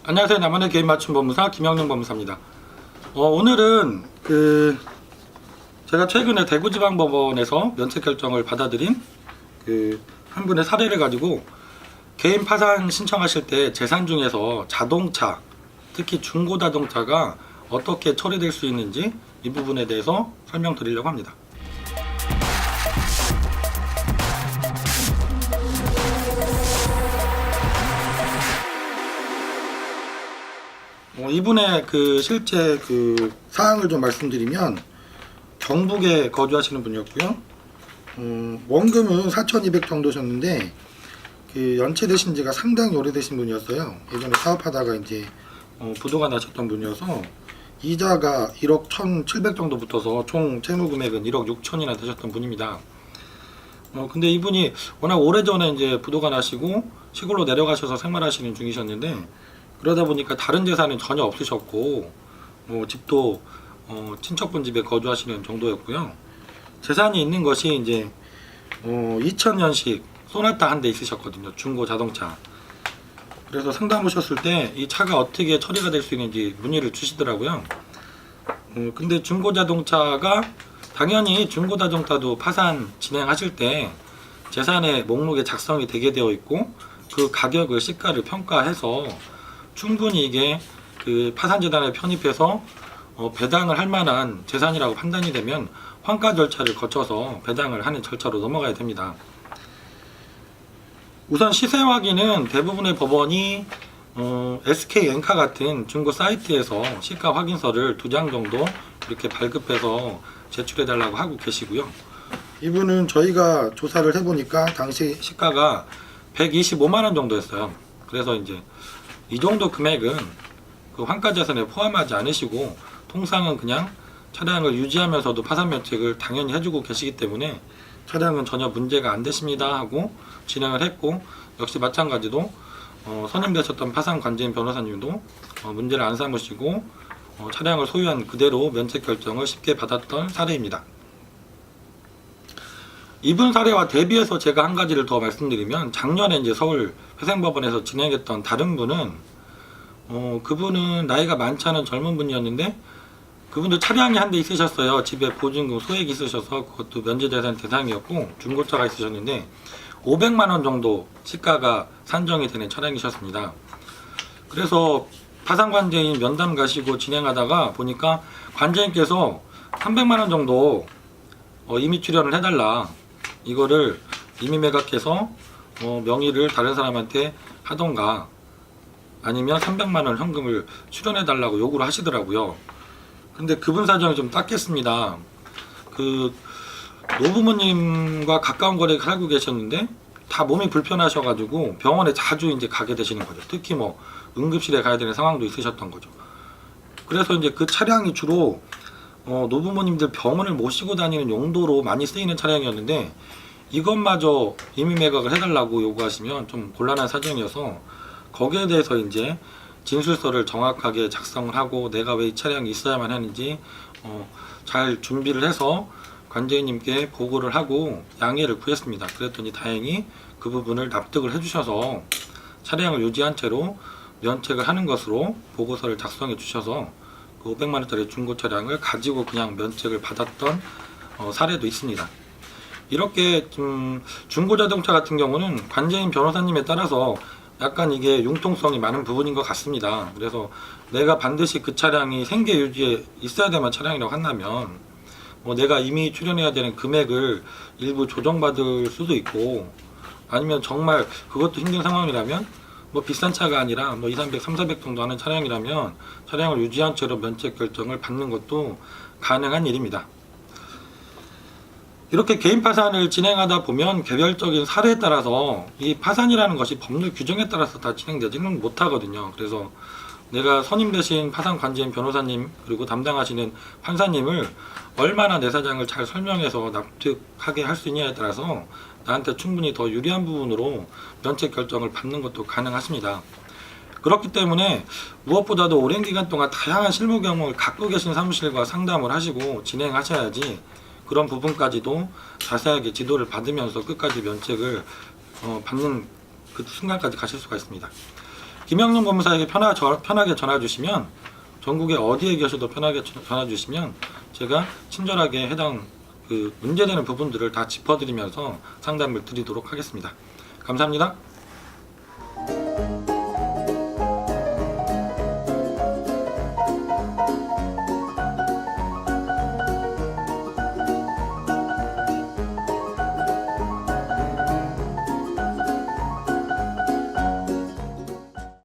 안녕하세요. 나만의 개인 맞춤 법무사 김영룡 법무사입니다. 오늘은 제가 최근에 대구지방법원에서 면책 결정을 받아들인 한 분의 사례를 가지고 개인 파산 신청하실 때 재산 중에서 자동차, 특히 중고자동차가 어떻게 처리될 수 있는지 이 부분에 대해서 설명드리려고 합니다. 이분의 실제 사항을 좀 말씀드리면 경북에 거주하시는 분이었고요. 원금은 4,200 정도셨는데 연체되신 지가 상당히 오래되신 분이었어요. 예전에 사업하다가 이제 부도가 나셨던 분이어서 이자가 1억 1,700 정도 붙어서 총 채무 금액은 1억 6천이나 되셨던 분입니다. 근데 이분이 워낙 오래전에 이제 부도가 나시고 시골로 내려가셔서 생활하시는 중이셨는데, 그러다 보니까 다른 재산은 전혀 없으셨고 집도 친척분 집에 거주하시는 정도였고요. 재산이 있는 것이 이제 2000년식 소나타 한 대 있으셨거든요. 중고 자동차. 그래서 상담 오셨을 때 이 차가 어떻게 처리가 될 수 있는지 문의를 주시더라고요. 근데 중고 자동차가 당연히 중고 자동차도 파산 진행하실 때 재산의 목록에 작성이 되게 되어 있고 그 가격을 시가를 평가해서 충분히 이게 파산재단에 편입해서 배당을 할 만한 재산이라고 판단이 되면 환가 절차를 거쳐서 배당을 하는 절차로 넘어가야 됩니다. 우선 시세 확인은 대부분의 법원이 SK엔카 같은 중고 사이트에서 시가 확인서를 2장 정도 이렇게 발급해서 제출해 달라고 하고 계시고요. 이분은 저희가 조사를 해보니까 당시 시가가 125만원 정도였어요. 그래서 이제 이 정도 금액은 환가 자산에 포함하지 않으시고 통상은 그냥 차량을 유지하면서도 파산 면책을 당연히 해주고 계시기 때문에 차량은 전혀 문제가 안 되십니다 하고 진행을 했고, 역시 마찬가지로 선임되셨던 파산 관제인 변호사님도 문제를 안 삼으시고 차량을 소유한 그대로 면책 결정을 쉽게 받았던 사례입니다. 이분 사례와 대비해서 제가 한 가지를 더 말씀드리면, 작년에 이제 서울 회생법원에서 진행했던 다른 분은 그분은 나이가 많지 않은 젊은 분이었는데 그분도 차량이 한 대 있으셨어요. 집에 보증금 소액이 있으셔서 그것도 면제재산 대상이었고 중고차가 있으셨는데 500만원 정도 시가가 산정이 되는 차량이셨습니다. 그래서 파산관제인 면담 가시고 진행하다가 보니까 관제인께서 300만원 정도 임의 출연을 해달라, 이거를 임의 매각해서 명의를 다른 사람한테 하던가 아니면 300만원 현금을 출연해 달라고 요구를 하시더라고요. 근데 그분 사정이 좀 딱했습니다. 노부모님과 가까운 거리에 살고 계셨는데 다 몸이 불편하셔가지고 병원에 자주 이제 가게 되시는 거죠. 특히 응급실에 가야 되는 상황도 있으셨던 거죠. 그래서 이제 그 차량이 주로 노부모님들 병원을 모시고 다니는 용도로 많이 쓰이는 차량이었는데 이것마저 임의 매각을 해달라고 요구하시면 좀 곤란한 사정이어서 거기에 대해서 이제 진술서를 정확하게 작성을 하고 내가 왜 이 차량이 있어야만 하는지 잘 준비를 해서 관제인님께 보고를 하고 양해를 구했습니다. 그랬더니 다행히 그 부분을 납득을 해주셔서 차량을 유지한 채로 면책을 하는 것으로 보고서를 작성해 주셔서 그 500만원짜리 중고 차량을 가지고 그냥 면책을 받았던 사례도 있습니다. 이렇게 중고자동차 같은 경우는 관제인 변호사님에 따라서 약간 이게 융통성이 많은 부분인 것 같습니다. 그래서 내가 반드시 그 차량이 생계 유지에 있어야 되는 차량이라고 한다면 내가 이미 출연해야 되는 금액을 일부 조정받을 수도 있고, 아니면 정말 그것도 힘든 상황이라면 비싼 차가 아니라 2, 300, 300 정도 하는 차량이라면 차량을 유지한 채로 면책 결정을 받는 것도 가능한 일입니다. 이렇게 개인 파산을 진행하다 보면 개별적인 사례에 따라서 이 파산이라는 것이 법률 규정에 따라서 다 진행되지는 못하거든요. 그래서 내가 선임되신 파산 관제인 변호사님 그리고 담당하시는 판사님을 얼마나 내 사장을 잘 설명해서 납득하게 할 수 있냐에 따라서 나한테 충분히 더 유리한 부분으로 면책 결정을 받는 것도 가능하십니다. 그렇기 때문에 무엇보다도 오랜 기간 동안 다양한 실무 경험을 갖고 계신 사무실과 상담을 하시고 진행하셔야지 그런 부분까지도 자세하게 지도를 받으면서 끝까지 면책을 받는 그 순간까지 가실 수가 있습니다. 김영룡 법무사에게 편하게 전화 주시면, 전국에 어디에 계셔도 편하게 전화 주시면 제가 친절하게 해당 문제되는 부분들을 다 짚어드리면서 상담을 드리도록 하겠습니다. 감사합니다.